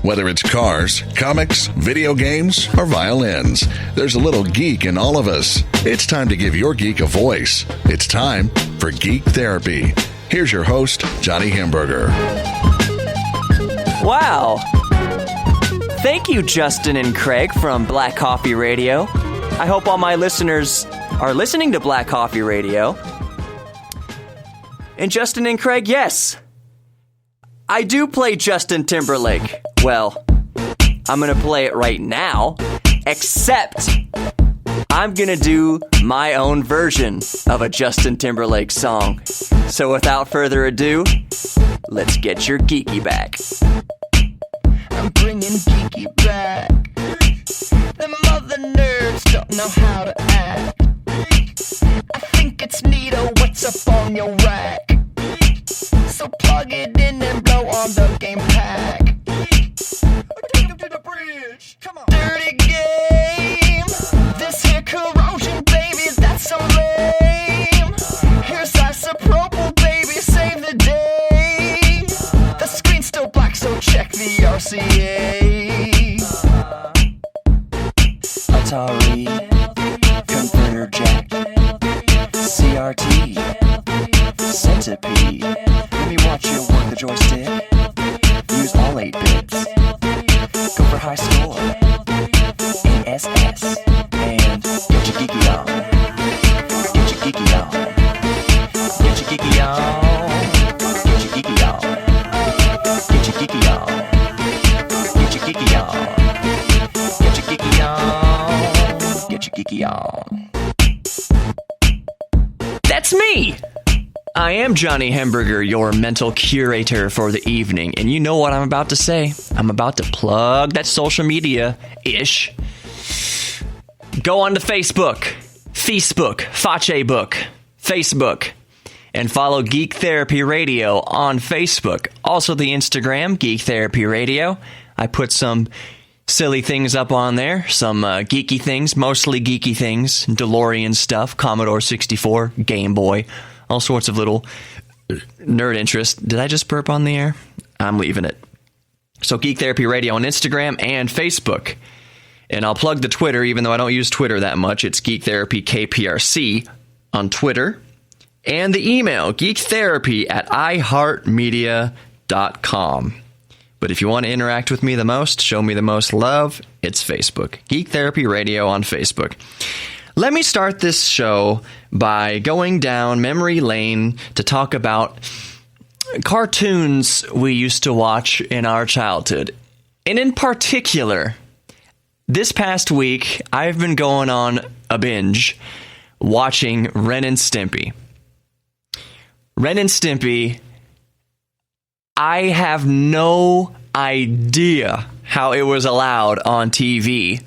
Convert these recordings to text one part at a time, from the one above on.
Whether it's cars, comics, video games, or violins, there's a little geek in all of us. It's time to give your geek a voice. It's time for Geek Therapy. Here's your host, Johnny Hamburger. Wow. Thank you, Justin and Craig from Black Coffee Radio. I hope all my listeners are listening to Black Coffee Radio. And Justin and Craig, yes, I do play Justin Timberlake. Well, I'm going to play it right now, except I'm going to do my own version of a Justin Timberlake song. So without further ado, let's get your geeky back. I'm bringing geeky back. The mother nerds don't know how to act. I think it's neato what's up on your rack. So plug it in and blow on the game pack. Take him to the bridge, come on. Dirty game. This here corrosion, baby, that's so lame. Here's isopropyl, baby, save the day. The screen's still black, so check the RCA. Atari, converter jack, CRT, centipede. Let me watch you work the joystick. Use all 8 bits. Go for high score. ASS. And get your geeky on. Get your geeky on. Get your geeky on. Get your geeky on. Get your geeky on. Get your geeky on. Get your geeky on. Get your geeky on. That's me! I am Johnny Hamburger, your mental curator for the evening, and you know what I'm about to say. I'm about to plug that social media-ish. Go on to Facebook, Facebook, and follow Geek Therapy Radio on Facebook. Also the Instagram, Geek Therapy Radio. I put some silly things up on there, some geeky things, mostly geeky things, DeLorean stuff, Commodore 64, Game Boy, all sorts of little nerd interest. Did I just burp on the air? I'm leaving it. So Geek Therapy Radio on Instagram and Facebook. And I'll plug the Twitter, even though I don't use Twitter that much. It's Geek Therapy KPRC on Twitter. And the email, geektherapy@iheartmedia.com. But if you want to interact with me the most, show me the most love, it's Facebook. Geek Therapy Radio on Facebook. Let me start this show by going down memory lane to talk about cartoons we used to watch in our childhood. And in particular, this past week, I've been going on a binge watching Ren and Stimpy. Ren and Stimpy, I have no idea how it was allowed on TV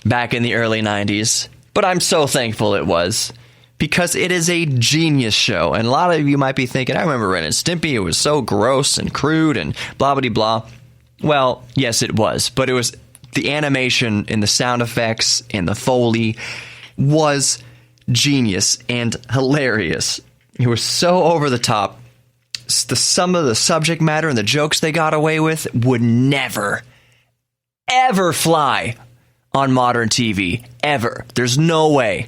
back in the early 90s. But I'm so thankful it was, because it is a genius show. And a lot of you might be thinking, I remember Ren and Stimpy, it was so gross and crude and blah, blah, blah. Well, yes, it was. But it was the animation and the sound effects and the Foley was genius and hilarious. It was so over the top. Some of the subject matter and the jokes they got away with would never, ever fly on modern TV, ever. There's no way.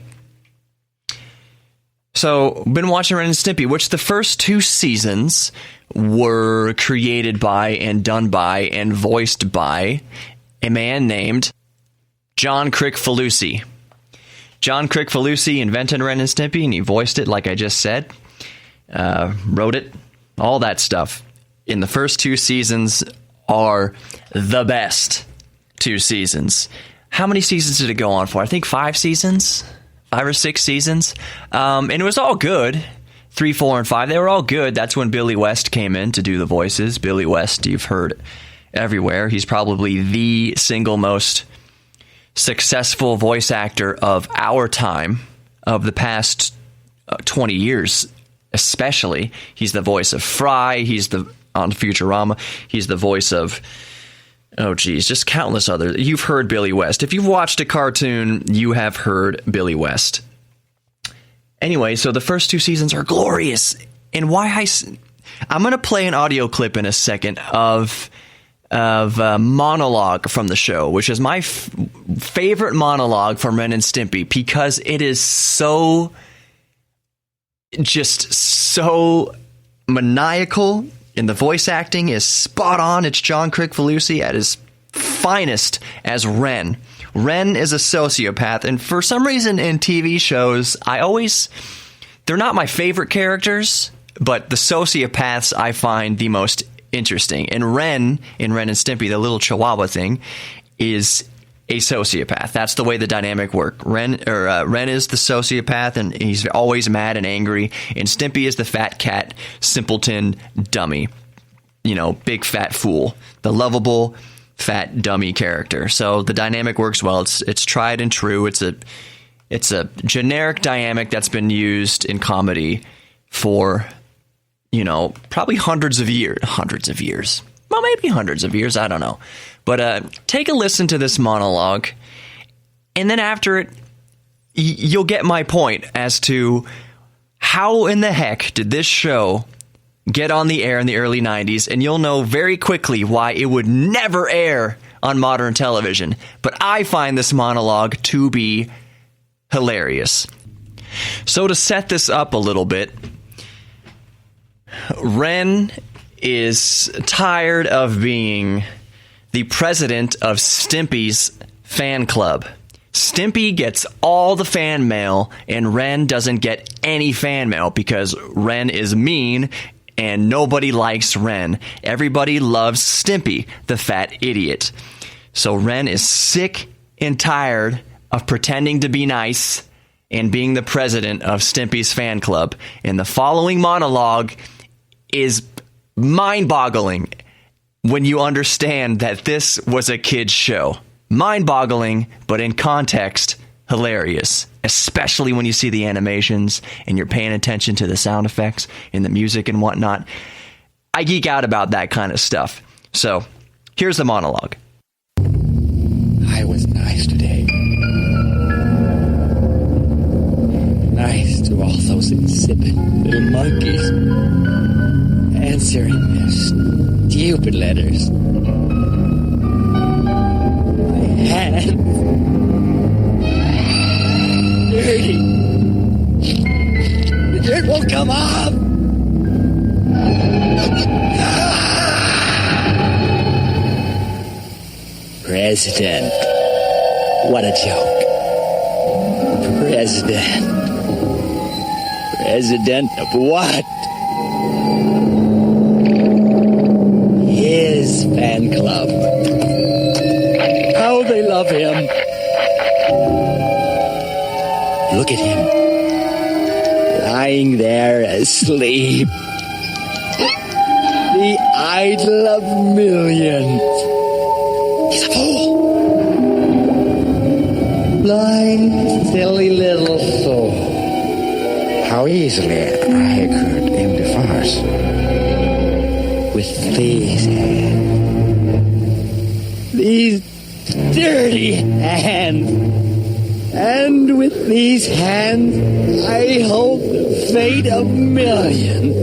So, been watching Ren and Stimpy, which the first 2 seasons were created by and done by and voiced by a man named John Kricfalusi. John Kricfalusi invented Ren and Stimpy, and he voiced it, like I just said, wrote it, all that stuff. In the first 2 seasons are the best 2 seasons. How many seasons did it go on for? I think 5 seasons, 5 or 6 seasons. And it was all good. 3, 4, and 5. They were all good. That's when Billy West came in to do the voices. Billy West, you've heard everywhere. He's probably the single most successful voice actor of our time, of the past 20 years especially. He's the voice of Fry. He's on Futurama. He's the voice of... oh, geez, just countless others. You've heard Billy West. If you've watched a cartoon, you have heard Billy West. Anyway, so the first 2 seasons are glorious. And why I'm going to play an audio clip in a second of monologue from the show, which is my favorite monologue from Ren and Stimpy, because it is so maniacal, and the voice acting is spot on. It's John Kricfalusi at his finest as Ren. Ren is a sociopath, and for some reason in TV shows, they're not my favorite characters, but the sociopaths I find the most interesting. And Ren, in Ren and Stimpy, the little chihuahua thing, is a sociopath. That's the way the dynamic works. Ren is the sociopath, and he's always mad and angry. And Stimpy is the fat cat, simpleton, dummy. Big fat fool. The lovable, fat, dummy character. So the dynamic works well. It's tried and true. It's a generic dynamic that's been used in comedy for, probably hundreds of years. Well, maybe hundreds of years. I don't know. But take a listen to this monologue, and then after it, you'll get my point as to how in the heck did this show get on the air in the early 90s, and you'll know very quickly why it would never air on modern television. But I find this monologue to be hilarious. So to set this up a little bit, Ren is tired of being the president of Stimpy's fan club. Stimpy gets all the fan mail, and Ren doesn't get any fan mail because Ren is mean and nobody likes Ren. Everybody loves Stimpy, the fat idiot. So Ren is sick and tired of pretending to be nice and being the president of Stimpy's fan club. And the following monologue is mind-boggling when you understand that this was a kid's show. Mind-boggling, but in context, hilarious. Especially when you see the animations and you're paying attention to the sound effects and the music and whatnot. I geek out about that kind of stuff. So, here's the monologue. I was nice today. Nice to all those insipid little monkeys. Answering their stupid letters. My hands. Dirty. The dirt won't come off. President. What a joke. President. President of what? His fan club. How they love him. Look at him. Lying there asleep. The idol of millions. He's a fool. Blind, silly little soul. How easily I could aim the farce. With these hands. These dirty hands. And with these hands, I hold the fate of millions.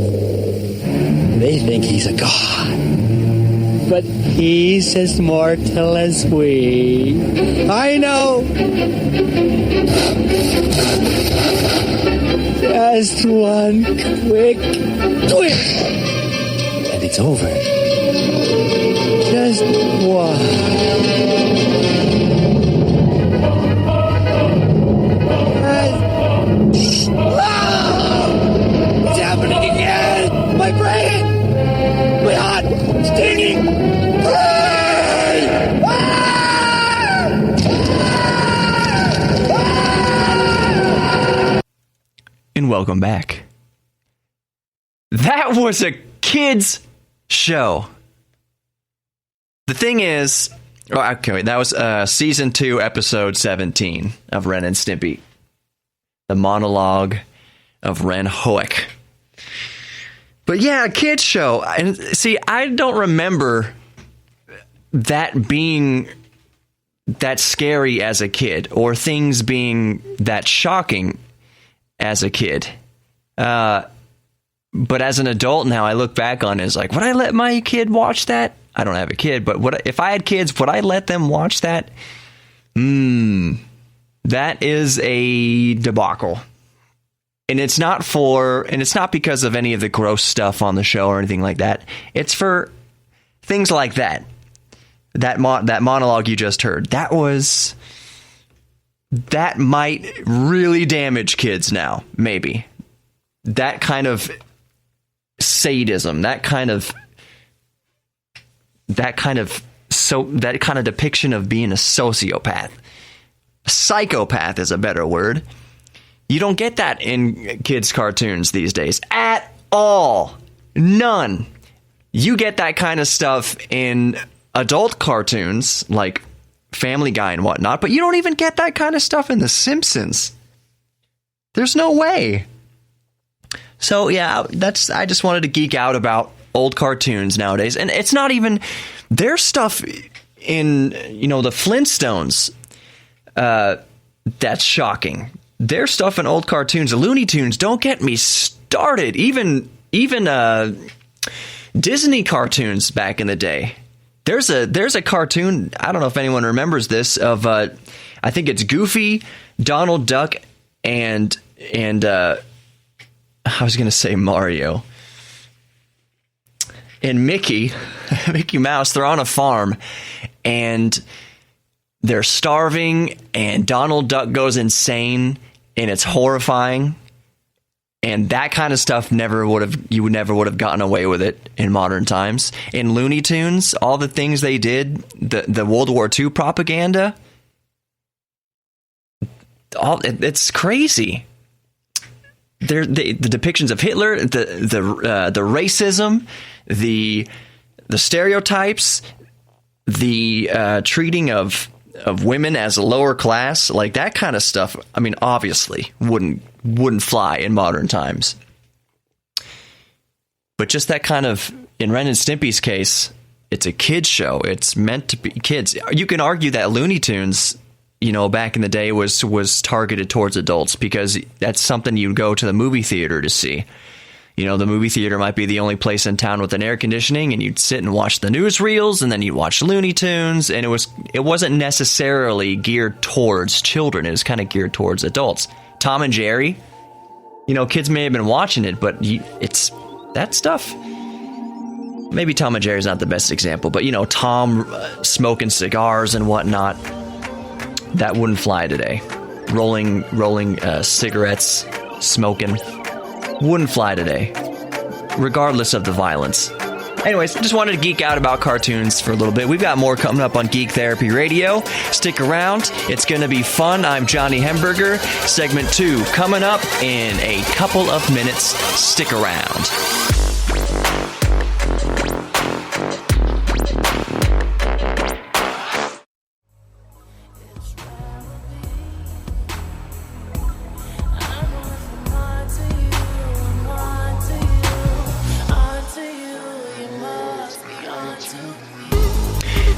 They think he's a god. But he's as mortal as we. I know. Just one quick twist. And it's over. Just one. It's happening again! My brain! My heart! Stinging! And welcome back. That was a kid's show. The thing is, that was season 2, episode 17 of Ren and Stimpy. The monologue of Ren Hoek. But yeah, a kid's show. And see, I don't remember that being that scary as a kid, or things being that shocking as a kid. But as an adult now, I look back on it as like, would I let my kid watch that? I don't have a kid, but if I had kids, would I let them watch that? That is a debacle. And it's not because of any of the gross stuff on the show or anything like that. It's for things like that. That monologue you just heard. That might really damage kids now, maybe. That kind of sadism, that kind of depiction of being a sociopath. Psychopath is a better word. You don't get that in kids' cartoons these days at all. None. You get that kind of stuff in adult cartoons like Family Guy and whatnot, but you don't even get that kind of stuff in The Simpsons. There's no way. So yeah, I just wanted to geek out about old cartoons nowadays, and it's not even their stuff in the Flintstones. That's shocking. Their stuff in old cartoons, the Looney Tunes, don't get me started. Even Disney cartoons back in the day. There's a cartoon, I don't know if anyone remembers this, of I think it's Goofy, Donald Duck, and I was going to say Mario. And Mickey Mouse, they're on a farm, and they're starving, and Donald Duck goes insane, and it's horrifying. And that kind of stuff you never would have gotten away with it in modern times. In Looney Tunes, all the things they did, the World War II propaganda, it's crazy. The depictions of Hitler, the racism, the stereotypes, the treating of women as a lower class, like that kind of stuff. I mean, obviously wouldn't fly in modern times. But just that kind of, in Ren and Stimpy's case, it's a kids show. It's meant to be kids. You can argue that Looney Tunes, back in the day was targeted towards adults because that's something you'd go to the movie theater to see. The movie theater might be the only place in town with an air conditioning, and you'd sit and watch the newsreels, and then you'd watch Looney Tunes, and it wasn't necessarily geared towards children. It was kind of geared towards adults. Tom and Jerry, kids may have been watching it, but it's that stuff. Maybe Tom and Jerry's not the best example, but Tom smoking cigars and whatnot, that wouldn't fly today. Rolling cigarettes, smoking. Wouldn't fly today, regardless of the violence. Anyways, just wanted to geek out about cartoons for a little bit. We've got more coming up on Geek Therapy Radio. Stick around. It's going to be fun. I'm Johnny Hemberger. Segment 2 coming up in a couple of minutes. Stick around.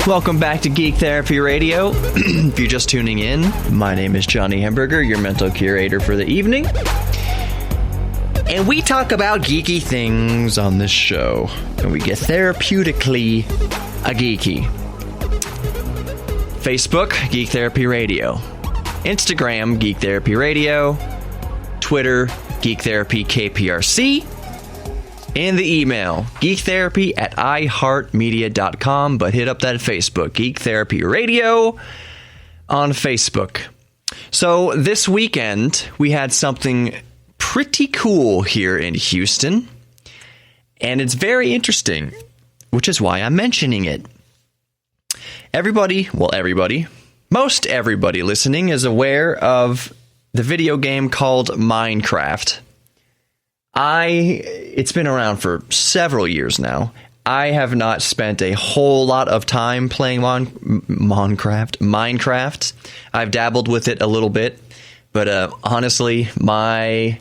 Welcome back to Geek Therapy Radio. If you're just tuning in, my name is Johnny Hemberger, your mental curator for the evening. And we talk about geeky things on this show. And we get therapeutically geeky. Facebook, Geek Therapy Radio. Instagram, Geek Therapy Radio. Twitter, Geek Therapy KPRC. And the email, geektherapy@iheartmedia.com, but hit up that Facebook, Geek Therapy Radio on Facebook. So this weekend, we had something pretty cool here in Houston, and it's very interesting, which is why I'm mentioning it. Most everybody listening is aware of the video game called Minecraft. It's been around for several years now. I have not spent a whole lot of time playing Minecraft. I've dabbled with it a little bit, but honestly, my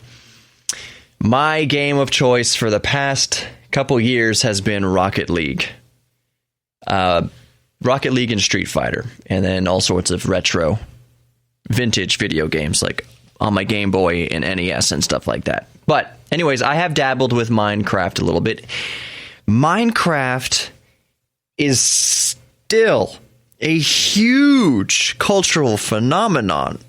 game of choice for the past couple years has been Rocket League. Rocket League and Street Fighter, and then all sorts of retro, vintage video games like on my Game Boy and NES and stuff like that. But anyways, I have dabbled with Minecraft a little bit. Minecraft is still a huge cultural phenomenon.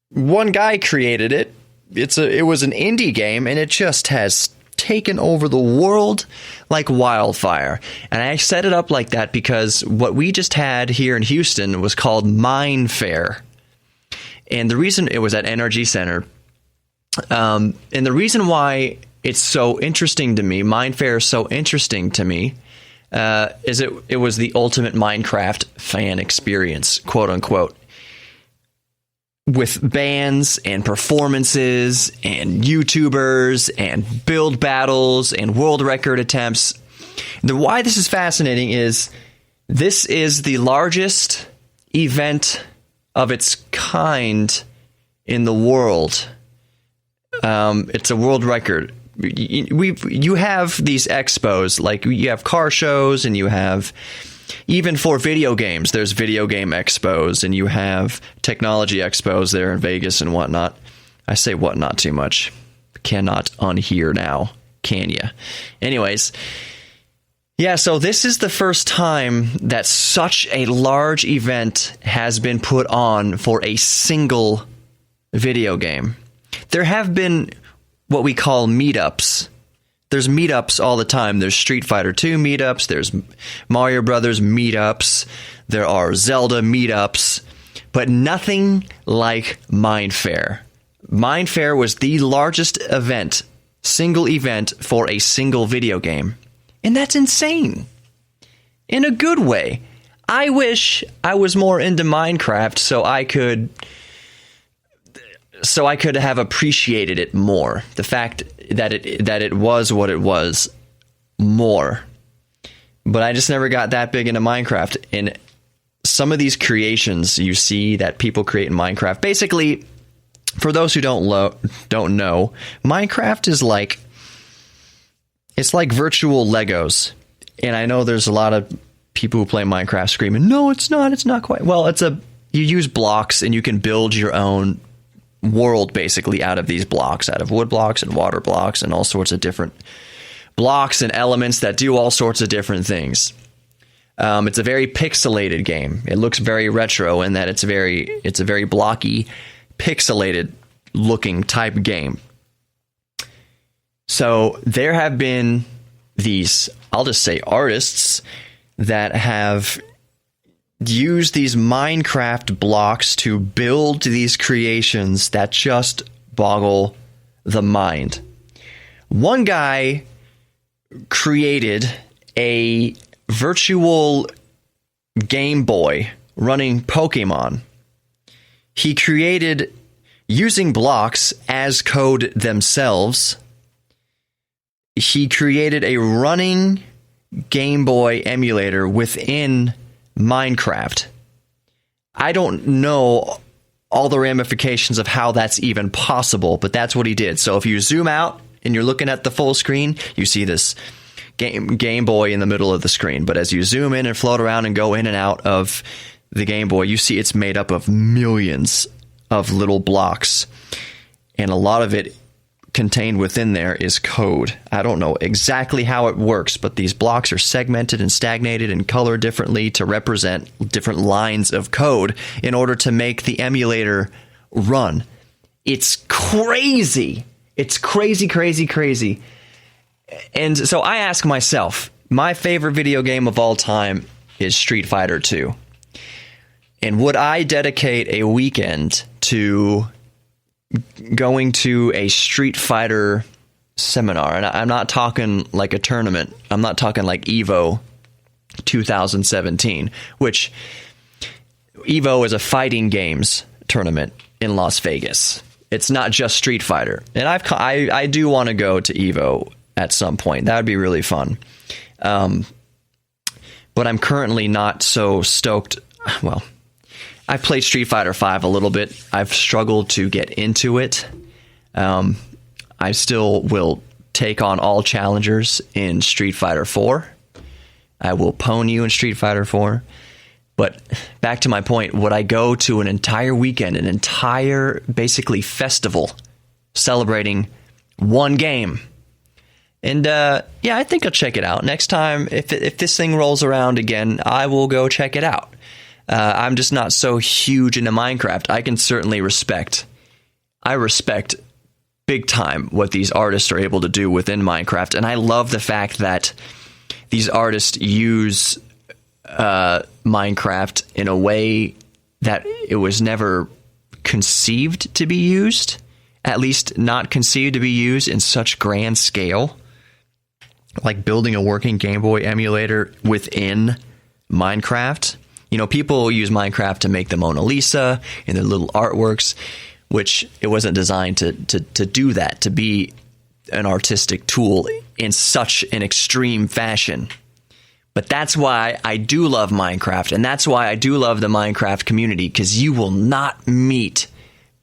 One guy created it. It was an indie game, and it just has taken over the world like wildfire. And I set it up like that because what we just had here in Houston was called Mine Fair. And the reason it was at NRG Center, and the reason why it's so interesting to me, Mine Fair is so interesting to me, is it was the ultimate Minecraft fan experience, quote unquote, with bands and performances and YouTubers and build battles and world record attempts. Why this is fascinating is this is the largest event of its kind in the world. It's a world record. You have these expos, like you have car shows, and you have, even for video games, there's video game expos, and you have technology expos there in Vegas and whatnot. I say whatnot too much. Cannot unhear now, can ya? Anyways, yeah, so this is the first time that such a large event has been put on for a single video game. There have been what we call meetups. There's meetups all the time. There's Street Fighter 2 meetups. There's Mario Brothers meetups. There are Zelda meetups. But nothing like Mine Fair. Mine Fair was the largest event, single event for a single video game. And that's insane. In a good way. I wish I was more into Minecraft so I could have appreciated it more. The fact that it was what it was more. But I just never got that big into Minecraft. And some of these creations you see that people create in Minecraft, basically, for those who don't know, Minecraft is like, it's like virtual Legos. And I know there's a lot of people who play Minecraft screaming, no, it's not quite. Well, you use blocks and you can build your own world basically out of these blocks, out of wood blocks and water blocks and all sorts of different blocks and elements that do all sorts of different things. It's a very pixelated game. It looks very retro in that it's a very blocky, pixelated looking type game. So there have been these, I'll just say, artists that have used these Minecraft blocks to build these creations that just boggle the mind. One guy created a virtual Game Boy running Pokemon. He created, using blocks as code themselves, he created a running Game Boy emulator within Minecraft. I don't know all the ramifications of how that's even possible, but that's what he did. So if you zoom out and you're looking at the full screen, you see this Game Boy in the middle of the screen. But as you zoom in and float around and go in and out of the Game Boy, you see it's made up of millions of little blocks. And a lot of it contained within there is code. I don't know exactly how it works, but these blocks are segmented and stagnated and colored differently to represent different lines of code in order to make the emulator run. It's crazy. It's crazy, crazy, crazy. And so I ask myself, my favorite video game of all time is Street Fighter 2. And would I dedicate a weekend to going to a Street Fighter seminar? And I'm not talking like a tournament. I'm not talking like EVO 2017, which EVO is a fighting games tournament in Las Vegas. It's not just Street Fighter. And I do want to go to EVO at some point. That would be really fun. But I'm currently not so stoked. Well, I played Street Fighter V a little bit. I've struggled to get into it. I still will take on all challengers in Street Fighter 4. I will pwn you in Street Fighter 4. But back to my point, would I go to an entire weekend, an entire basically festival celebrating one game? And yeah, I think I'll check it out. Next time, if this thing rolls around again, I will go check it out. I'm just not so huge into Minecraft. I can certainly respect big time what these artists are able to do within Minecraft. And I love the fact that these artists use Minecraft in a way that it was never conceived to be used, at least not conceived to be used in such grand scale, like building a working Game Boy emulator within Minecraft. You know, people use Minecraft to make the Mona Lisa and their little artworks, which it wasn't designed to do that, to be an artistic tool in such an extreme fashion. But that's why I do love Minecraft, and that's why I do love the Minecraft community, because you will not meet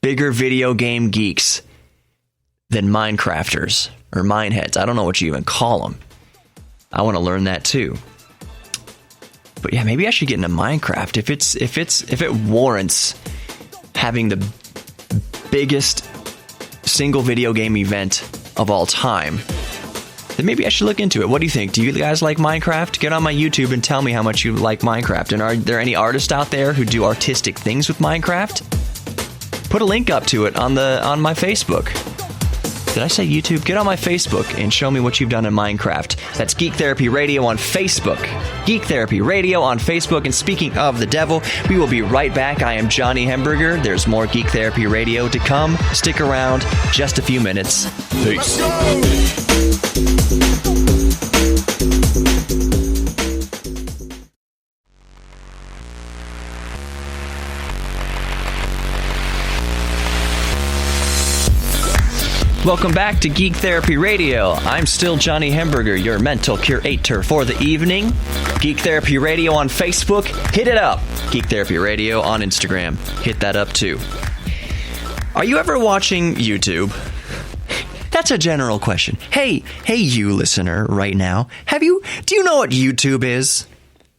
bigger video game geeks than Minecrafters or Mineheads. I don't know what you even call them. I want to learn that too. But yeah, maybe I should get into Minecraft if it warrants having the biggest single video game event of all time. Then maybe I should look into it. What do you think? Do you guys like Minecraft? Get on my YouTube and tell me how much you like Minecraft. And are there any artists out there who do artistic things with Minecraft? Put a link up to it on my Facebook. Did I say YouTube? Get on my Facebook and show me what you've done in Minecraft. That's Geek Therapy Radio on Facebook. Geek Therapy Radio on Facebook. And speaking of the devil, we will be right back. I am Johnny Hemberger. There's more Geek Therapy Radio to come. Stick around just a few minutes. Peace. Welcome back to Geek Therapy Radio. I'm still Johnny Hemberger, your mental curator for the evening. Geek Therapy Radio on Facebook, hit it up. Geek Therapy Radio on Instagram, hit that up too. Are you ever watching YouTube? That's a general question. Hey, you listener right now, do you know what YouTube is?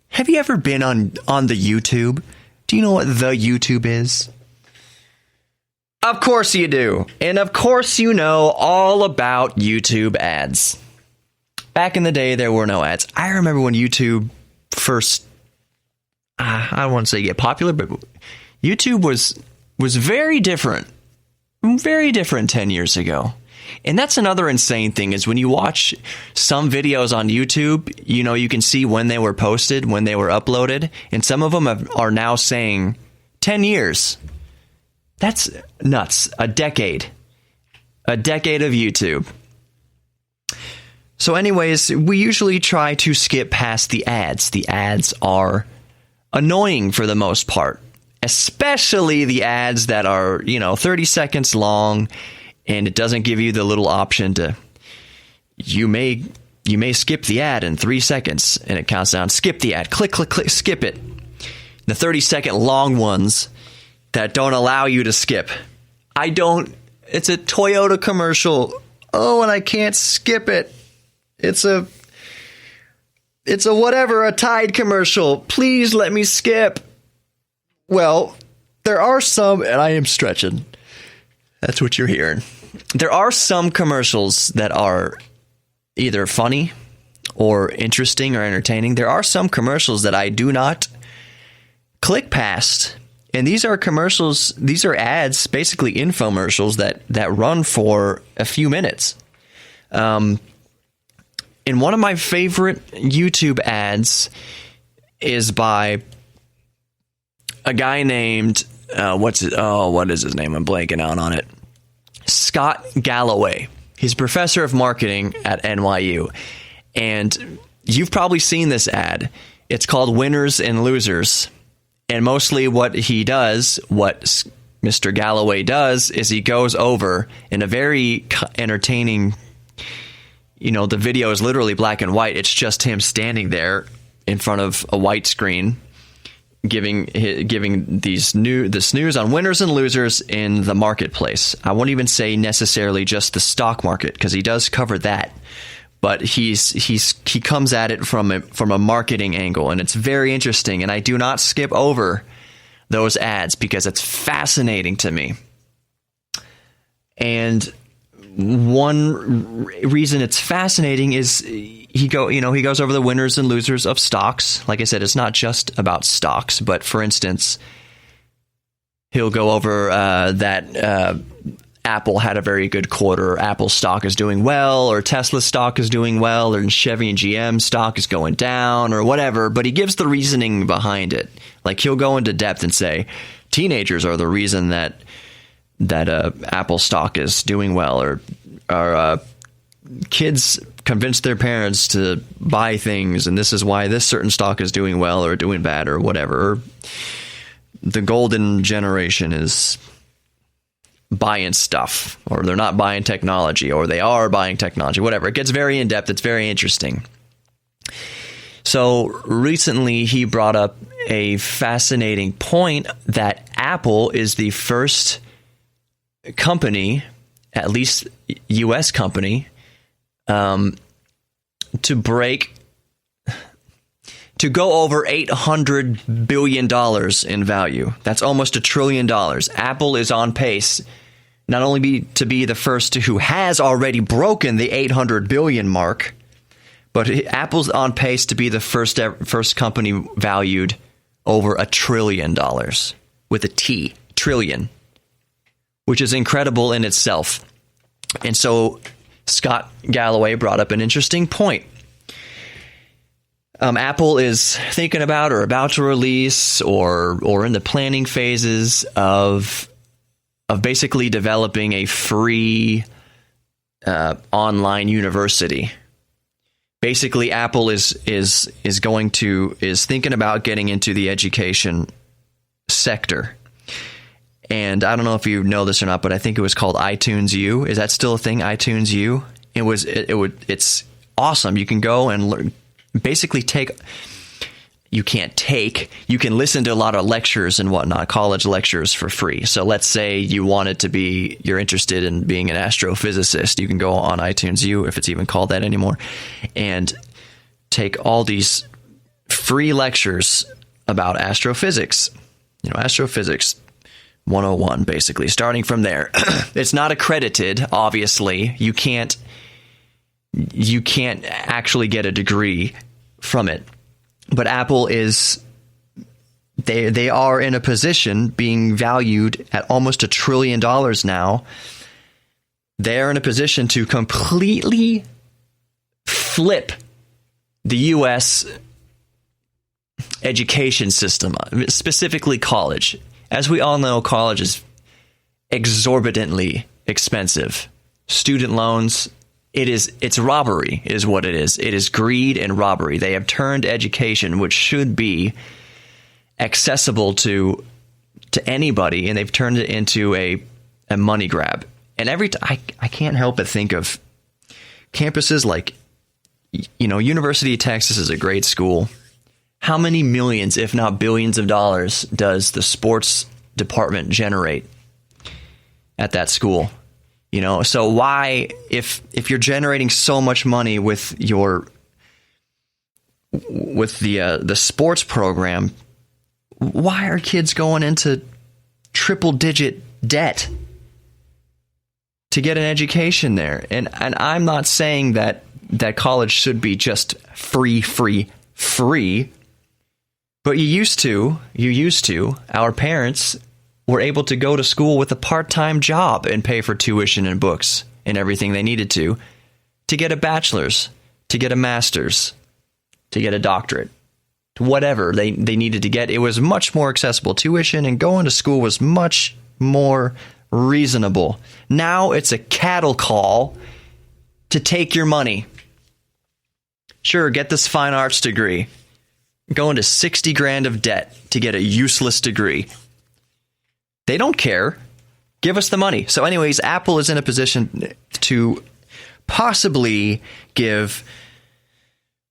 Have you ever been on the YouTube? Do you know what the YouTube is? Of course you do. And of course you know all about YouTube ads. Back in the day, there were no ads. I remember when YouTube first, I don't want to say get popular, but YouTube was very different. Very different 10 years ago. And that's another insane thing is when you watch some videos on YouTube, you know, you can see when they were posted, when they were uploaded. And some of them are now saying 10 years. That's nuts. A decade of YouTube. So anyways, we usually try to skip past the ads. The ads are annoying for the most part, especially the ads that are, 30 seconds long, and it doesn't give you the little option to, you may skip the ad in 3 seconds, and it counts down, skip the ad, click, skip it. The 30-second long ones that don't allow you to skip. It's a Toyota commercial. Oh, and I can't skip it. It's a Tide commercial. Please let me skip. Well, there are some, and I am stretching. That's what you're hearing. There are some commercials that are either funny or interesting or entertaining. There are some commercials that I do not click past. And these are commercials, these are ads, basically infomercials that run for a few minutes. And one of my favorite YouTube ads is by a guy named, what is his name? I'm blanking out on it. Scott Galloway. He's a professor of marketing at NYU. And you've probably seen this ad. It's called Winners and Losers. And mostly what Mr. Galloway does is he goes over in a very entertaining, the video is literally black and white. It's just him standing there in front of a white screen, giving the news on winners and losers in the marketplace. I won't even say necessarily just the stock market, because he does cover that. But he comes at it from a marketing angle, and it's very interesting. And I do not skip over those ads because it's fascinating to me. And one reason it's fascinating is he goes over the winners and losers of stocks. Like I said, it's not just about stocks, but for instance, he'll go over that Apple had a very good quarter. Apple stock is doing well, or Tesla stock is doing well, or Chevy and GM stock is going down, or whatever. But he gives the reasoning behind it. Like he'll go into depth and say, teenagers are the reason that Apple stock is doing well, or kids convince their parents to buy things, and this is why this certain stock is doing well or doing bad or whatever. Or the golden generation is buying stuff, or they're not buying technology, or they are buying technology, whatever. It gets very in-depth. It's very interesting. So recently he brought up a fascinating point that Apple is the first company, at least U.S. company, to go over $800 billion in value. That's almost $1 trillion. Apple is on pace not only to be the first who has already broken the 800 billion mark, but Apple's on pace to be the first company valued over $1 trillion with a T, trillion, which is incredible in itself. And so Scott Galloway brought up an interesting point. Apple is thinking about or about to release or in the planning phases of basically developing a free online university. Basically, Apple is thinking about getting into the education sector. And I don't know if you know this or not, but I think it was called iTunes U. Is that still a thing? iTunes U? It's awesome. You can go and learn. Basically you can listen to a lot of lectures and whatnot, college lectures for free. So let's say you're interested in being an astrophysicist. You can go on iTunes U, if it's even called that anymore, and take all these free lectures about astrophysics. Astrophysics 101, basically, starting from there. It's not accredited, obviously. You can't actually get a degree from it. But Apple they are in a position, being valued at almost $1 trillion now. They're in a position to completely flip the U.S. education system, specifically college. As we all know, college is exorbitantly expensive. Student loans, it's robbery is what it is. It is greed and robbery. They have turned education, which should be accessible to anybody, and they've turned it into a money grab. And every time I can't help but think of campuses like, University of Texas is a great school. How many millions, if not billions of dollars, does the sports department generate at that school? So why, if you're generating so much money with the sports program, why are kids going into triple digit debt to get an education there? And I'm not saying that college should be just free. But you used to, our parents were able to go to school with a part-time job and pay for tuition and books and everything they needed to get a bachelor's, to get a master's, to get a doctorate, whatever they needed to get. It was much more accessible. Tuition and going to school was much more reasonable. Now it's a cattle call to take your money. Sure, get this fine arts degree. Go into $60,000 of debt to get a useless degree. They don't care. Give us the money. So anyways, Apple is in a position to possibly give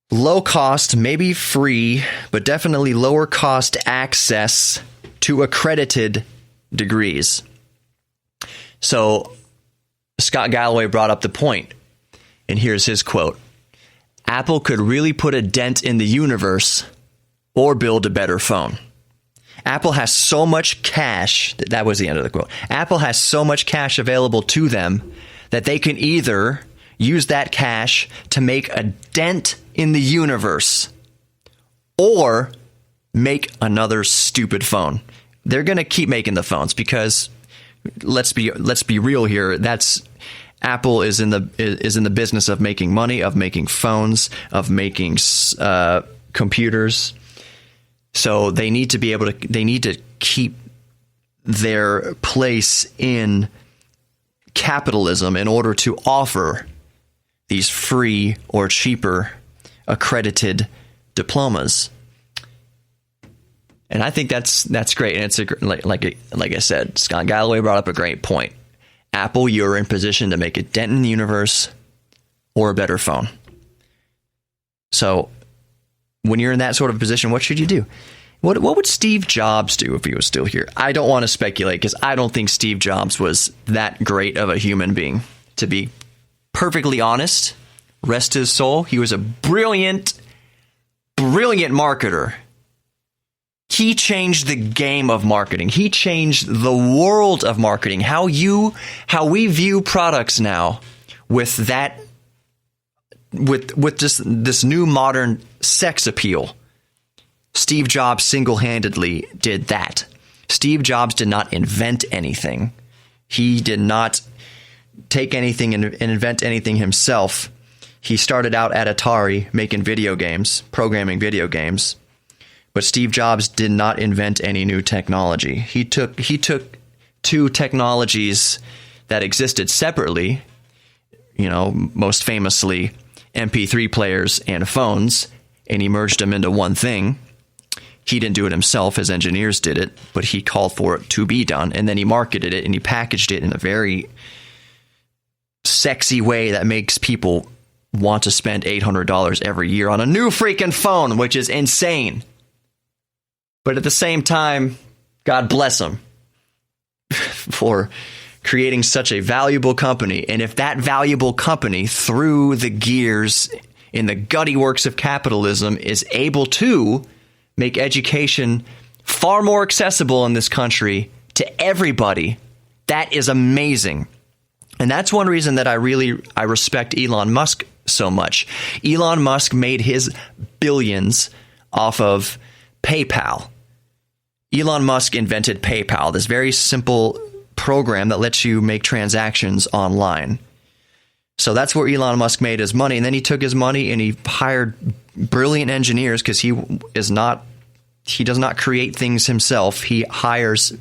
low cost, maybe free, but definitely lower cost access to accredited degrees. So Scott Galloway brought up the point, and here's his quote. Apple could really put a dent in the universe or build a better phone. Apple has so much cash, that was the end of the quote. Apple has so much cash available to them that they can either use that cash to make a dent in the universe or make another stupid phone. They're going to keep making the phones because let's be real here. Apple is in the business of making money, of making phones, of making computers. So they need to keep their place in capitalism in order to offer these free or cheaper accredited diplomas. And I think that's great. And it's like I said, Scott Galloway brought up a great point. Apple, you're in position to make a dent in the universe or a better phone. So when you're in that sort of position, what should you do? What would Steve Jobs do if he was still here? I don't want to speculate because I don't think Steve Jobs was that great of a human being. To be perfectly honest, rest his soul, he was a brilliant marketer. He changed the game of marketing. He changed the world of marketing. How we view products now with just this new modern sex appeal. Steve Jobs single-handedly did that. Steve Jobs did not invent anything. He did not take anything and invent anything himself. He started out at Atari making video games, programming video games. But Steve Jobs did not invent any new technology. He took two technologies that existed separately, most famously MP3 players and phones, and he merged them into one thing. He didn't do it himself. His engineers did it, but he called for it to be done. And then he marketed it and he packaged it in a very sexy way that makes people want to spend $800 every year on a new freaking phone, which is insane. But at the same time, God bless him for creating such a valuable company. And if that valuable company, through the gears in the gutty works of capitalism, is able to make education far more accessible in this country to everybody, that is amazing. And that's one reason that I respect Elon Musk so much. Elon Musk made his billions off of PayPal. Elon Musk invented PayPal, this very simple program that lets you make transactions online. So that's where Elon Musk made his money. And then he took his money and he hired brilliant engineers because he does not create things himself. He hires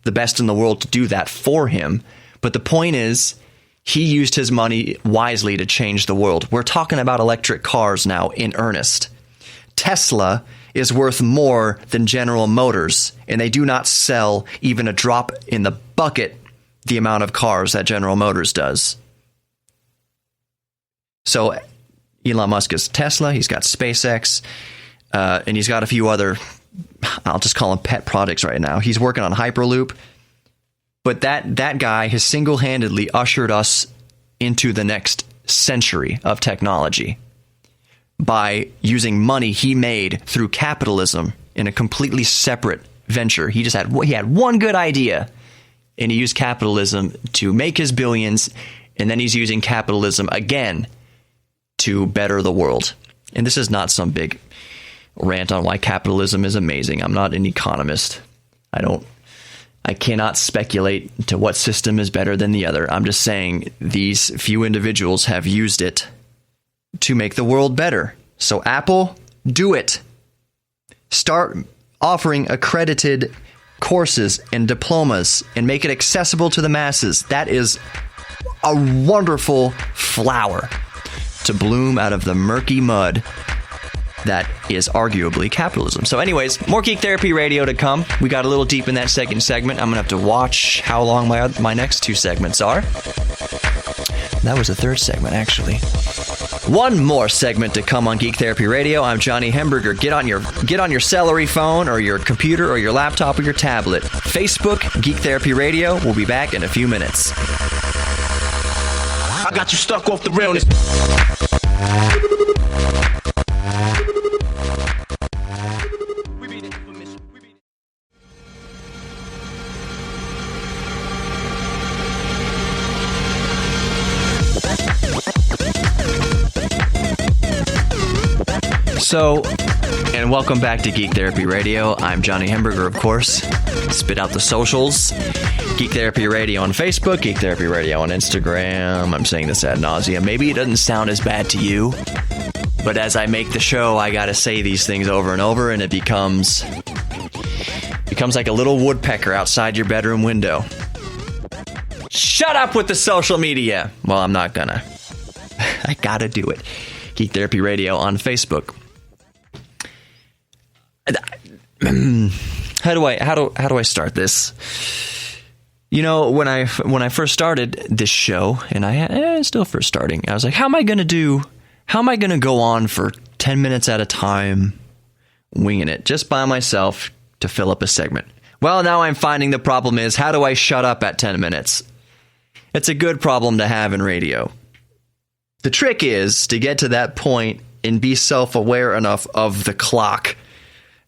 the best in the world to do that for him. But the point is, he used his money wisely to change the world. We're talking about electric cars now in earnest. Tesla is worth more than General Motors, and they do not sell even a drop in the bucket the amount of cars that General Motors does. So Elon Musk is Tesla, he's got SpaceX, and he's got a few other, I'll just call them pet products right now. He's working on Hyperloop. But that guy has single-handedly ushered us into the next century of technology by using money he made through capitalism in a completely separate venture. He had one good idea, and he used capitalism to make his billions, and then he's using capitalism again to better the world. And this is not some big rant on why capitalism is amazing. I'm not an economist. I cannot speculate to what system is better than the other. I'm just saying these few individuals have used it to make the world better. So Apple, do it. Start offering accredited courses and diplomas and make it accessible to the masses. That is a wonderful flower to bloom out of the murky mud that is arguably capitalism. So anyways, more Geek Therapy Radio to come. We got a little deep in that second segment. I'm going to have to watch how long my next two segments are. That was the third segment, actually. One more segment to come on Geek Therapy Radio. I'm Johnny Hemberger. Get on your celery phone or your computer or your laptop or your tablet. Facebook, Geek Therapy Radio. We'll be back in a few minutes. I got you stuck off the realness. So, and welcome back to Geek Therapy Radio. I'm Johnny Hemberger, of course. Spit out the socials. Geek Therapy Radio on Facebook, Geek Therapy Radio on Instagram. I'm saying this ad nauseum. Maybe it doesn't sound as bad to you, but as I make the show, I gotta say these things over and over, and it becomes like a little woodpecker outside your bedroom window. Shut up with the social media! Well, I'm not gonna. I gotta do it. Geek Therapy Radio on Facebook. How do I start this? You know, when I first started this show, and still first starting, I was like, how am I going to go on for 10 minutes at a time, winging it, just by myself to fill up a segment? Well, now I'm finding the problem is, how do I shut up at 10 minutes? It's a good problem to have in radio. The trick is to get to that point and be self-aware enough of the clock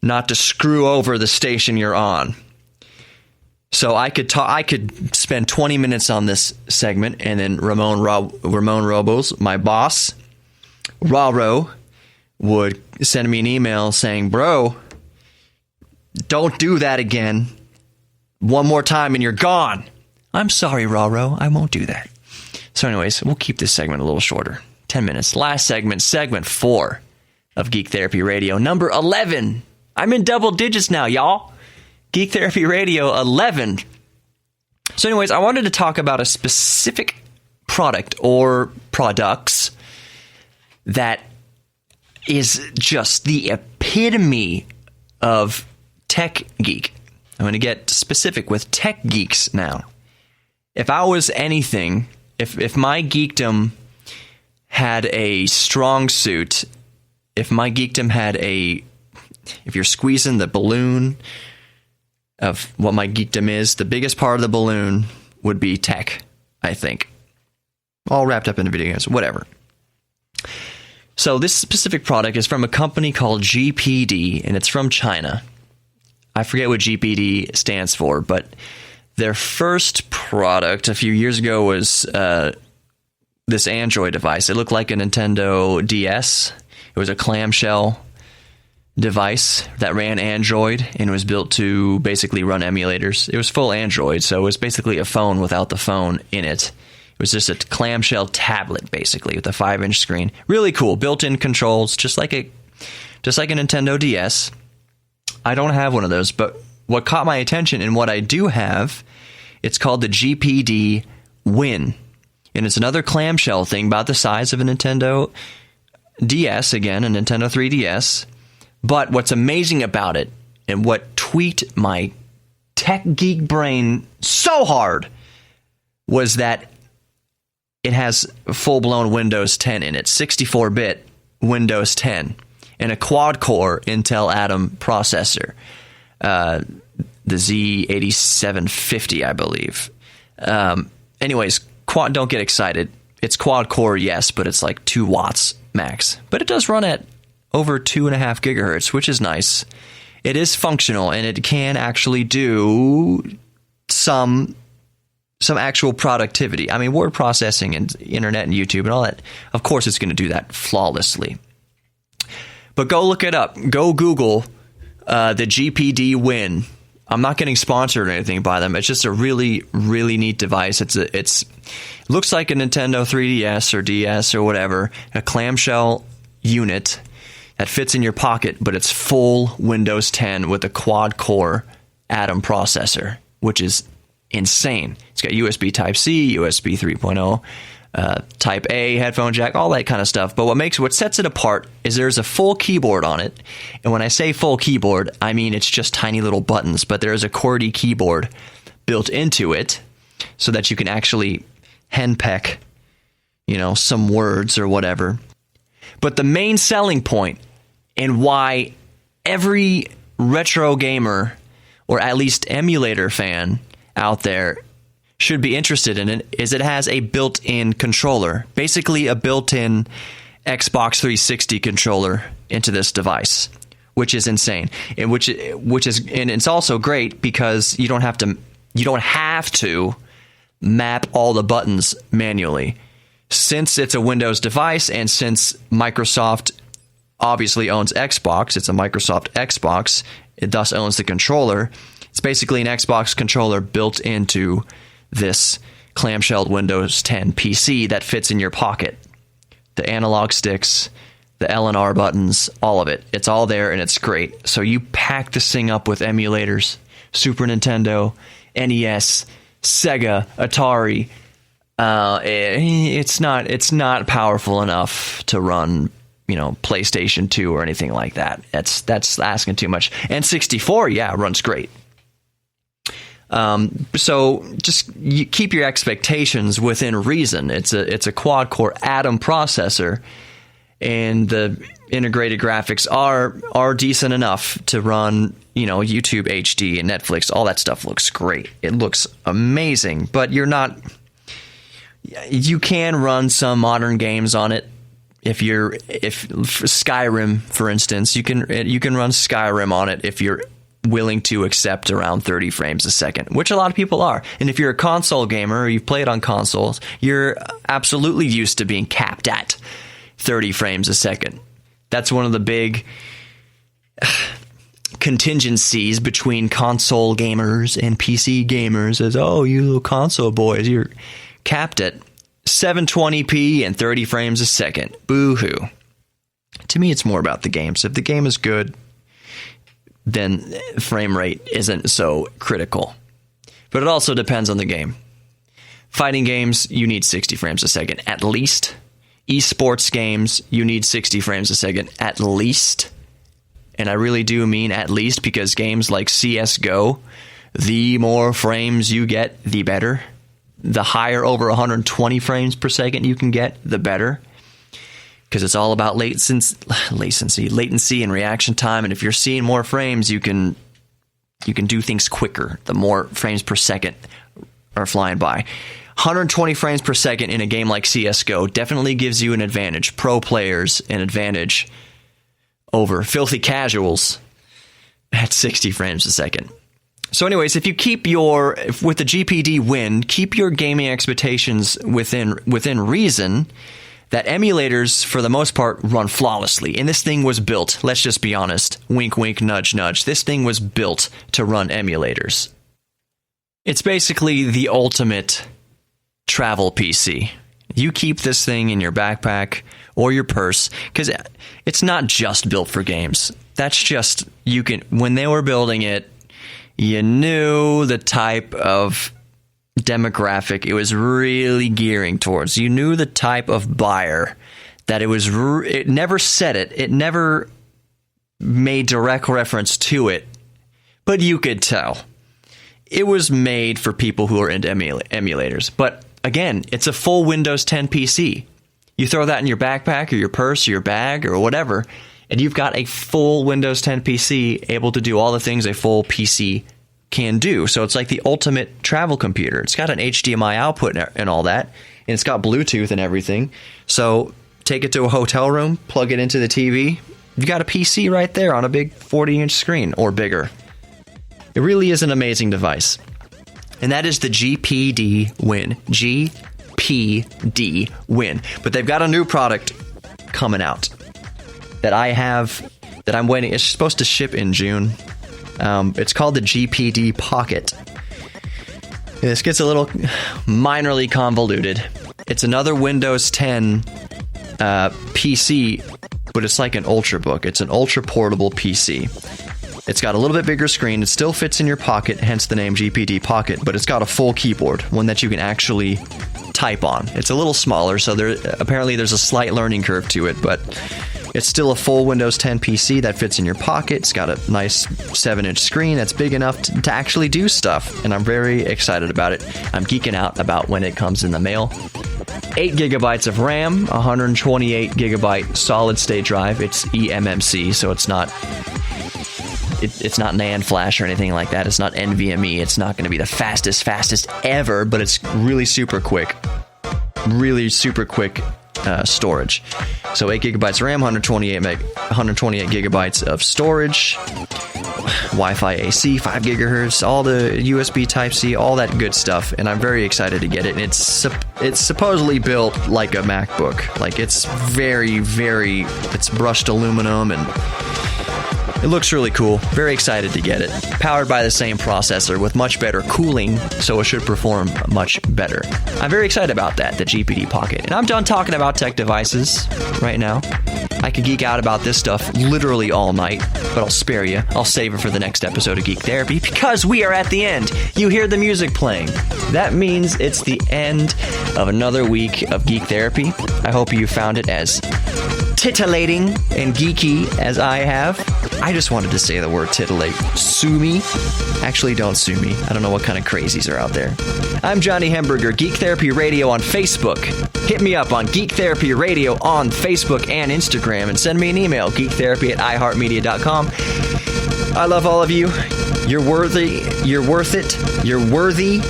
not to screw over the station you're on. So I could spend 20 minutes on this segment, and then Ramon Robles, my boss, Raro, would send me an email saying, bro, don't do that again. One more time and you're gone. I'm sorry, Raro, I won't do that. So anyways, we'll keep this segment a little shorter. 10 minutes. Last segment, segment 4 of Geek Therapy Radio, number 11. I'm in double digits now, y'all. Geek Therapy Radio 11. So anyways, I wanted to talk about a specific product or products that is just the epitome of tech geek. I'm going to get specific with tech geeks now. If I was anything, if my geekdom had a strong suit, if you're squeezing the balloon of what my geekdom is, the biggest part of the balloon would be tech, I think. All wrapped up in the video games, whatever. So this specific product is from a company called GPD, and it's from China. I forget what GPD stands for, but their first product a few years ago was this Android device. It looked like a Nintendo DS. It was a clamshell device that ran Android and was built to basically run emulators. It was full Android, so it was basically a phone without the phone in it. It was just a clamshell tablet, basically, with a 5-inch screen. Really cool, built-in controls, just like a Nintendo DS. I don't have one of those, but what caught my attention and what I do have, it's called the GPD Win. And it's another clamshell thing about the size of a Nintendo DS, again, a Nintendo 3DS. But what's amazing about it, and what tweaked my tech geek brain so hard, was that it has full-blown Windows 10 in it, 64-bit Windows 10, and a quad-core Intel Atom processor, the Z8750, I believe. Anyways, don't get excited. It's quad-core, yes, but it's like 2 watts max. But it does run at over 2.5 gigahertz, which is nice. It is functional, and it can actually do some actual productivity. I mean, word processing and internet and YouTube and all that, of course it's going to do that flawlessly. But go look it up. Go Google the GPD Win. I'm not getting sponsored or anything by them. It's just a really, really neat device. It looks like a Nintendo 3DS or DS or whatever, a clamshell unit that fits in your pocket, but it's full Windows 10 with a quad-core Atom processor, which is insane. It's got USB Type-C, USB 3.0, Type A, headphone jack, all that kind of stuff. But what sets it apart is there's a full keyboard on it. And when I say full keyboard, I mean it's just tiny little buttons, but there is a QWERTY keyboard built into it so that you can actually henpeck, some words or whatever. But the main selling point, and why every retro gamer, or at least emulator fan out there, should be interested in it, is it has a built-in controller, basically a built-in Xbox 360 controller into this device, which is insane, and and it's also great because you don't have to map all the buttons manually. Since it's a Windows device, and since Microsoft obviously owns Xbox. It's a Microsoft Xbox. It thus owns the controller. It's basically an Xbox controller built into this clamshelled Windows 10 PC that fits in your pocket. The analog sticks, the L and R buttons, all of it. It's all there and it's great. So you pack this thing up with emulators, Super Nintendo, NES, Sega, Atari. It's not powerful enough to run, PlayStation 2 or anything like that. That's asking too much. And 64, runs great. So just you keep your expectations within reason. It's a quad core Atom processor, and the integrated graphics are decent enough to run, YouTube HD and Netflix. All that stuff looks great. It looks amazing, but you can run some modern games on it. If Skyrim, for instance, you can run Skyrim on it if you're willing to accept around 30 frames a second, which a lot of people are. And if you're a console gamer or you've played on consoles, you're absolutely used to being capped at 30 frames a second. That's one of the big contingencies between console gamers and PC gamers is, you little console boys, you're capped at 720p and 30 frames a second. Boo-hoo. To me, it's more about the game. So if the game is good, then frame rate isn't so critical. But it also depends on the game. Fighting games, you need 60 frames a second at least. Esports games, you need 60 frames a second at least. And I really do mean at least, because games like CSGO, the more frames you get, the better. The higher over 120 frames per second you can get, the better. Because it's all about latency and reaction time. And if you're seeing more frames, you can do things quicker. The more frames per second are flying by. 120 frames per second in a game like CSGO definitely gives you an advantage. Pro players an advantage over filthy casuals at 60 frames a second. So anyways, if you keep with the GPD win, keep your gaming expectations within reason, that emulators, for the most part, run flawlessly. And this thing was built, let's just be honest, wink, wink, nudge, nudge. This thing was built to run emulators. It's basically the ultimate travel PC. You keep this thing in your backpack or your purse, because it's not just built for games. That's just, when they were building it, you knew the type of demographic it was really gearing towards. You knew the type of buyer that it never said it. It never made direct reference to it, but you could tell. It was made for people who are into emulators. But again, it's a full Windows 10 PC. You throw that in your backpack or your purse or your bag or whatever, and you've got a full Windows 10 PC able to do all the things a full PC can do. So it's like the ultimate travel computer. It's got an HDMI output and all that, and it's got Bluetooth and everything. So take it to a hotel room, plug it into the TV. You got a PC right there on a big 40-inch screen or bigger. It really is an amazing device. And that is the GPD Win. GPD Win. But they've got a new product coming out that I'm waiting. It's supposed to ship in June. It's called the GPD Pocket. This gets a little minorly convoluted. It's another Windows 10 PC, but it's like an Ultrabook. It's an ultra portable PC. It's got a little bit bigger screen. It still fits in your pocket, hence the name GPD Pocket, but it's got a full keyboard, one that you can actually type on. It's a little smaller, so apparently there's a slight learning curve to it, but it's still a full Windows 10 PC that fits in your pocket. It's got a nice 7-inch screen that's big enough to actually do stuff, and I'm very excited about it. I'm geeking out about when it comes in the mail. 8 gigabytes of RAM, 128 gigabyte solid state drive. It's eMMC, so it's not NAND flash or anything like that. It's not NVMe. It's not going to be the fastest ever, but it's really super quick. Really super quick storage. So 8 gigabytes of RAM, 128 gigabytes of storage. Wi-Fi AC, 5 gigahertz, all the USB Type-C, all that good stuff, and I'm very excited to get it. And it's supposedly built like a MacBook. Like, it's it's brushed aluminum, and it looks really cool. Very excited to get it. Powered by the same processor with much better cooling, so it should perform much better. I'm very excited about that, the GPD Pocket. And I'm done talking about tech devices right now. I could geek out about this stuff literally all night, but I'll spare you. I'll save it for the next episode of Geek Therapy because we are at the end. You hear the music playing. That means it's the end of another week of Geek Therapy. I hope you found it as titillating and geeky as I have. I just wanted to say the word titillate. Sue me? Actually, don't sue me. I don't know what kind of crazies are out there. I'm Johnny Hemberger, Geek Therapy Radio on Facebook. Hit me up on Geek Therapy Radio on Facebook and Instagram, and send me an email, geektherapy@iheartmedia.com. I love all of you. You're worthy. You're worth it. You're worthy.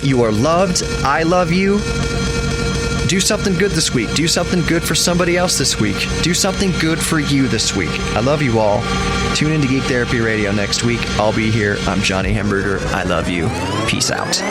You are loved. I love you. Do something good this week. Do something good for somebody else this week. Do something good for you this week. I love you all. Tune into Geek Therapy Radio next week. I'll be here. I'm Johnny Hemberger. I love you. Peace out.